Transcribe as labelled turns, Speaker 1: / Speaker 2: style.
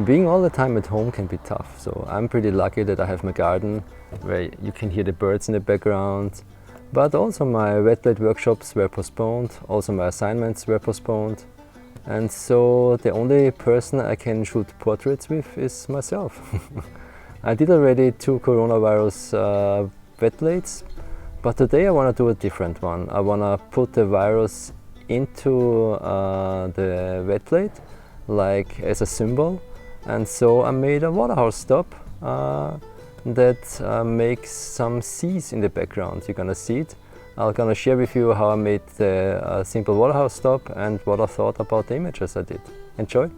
Speaker 1: Being all the time at home can be tough, so I'm pretty lucky that I have my garden where you can hear the birds in the background, but also my wet blade workshops were postponed, also my assignments were postponed, and so the only person I can shoot portraits with is myself. I did already 2 coronavirus wet blades, but today I want to do a different one. I want to put the virus into the wet blade, like as a symbol. And so I made a Waterhouse stop that makes some seas in the background. You're gonna see it. I'm gonna share with you how I made the simple Waterhouse stop and what I thought about the images I did. Enjoy!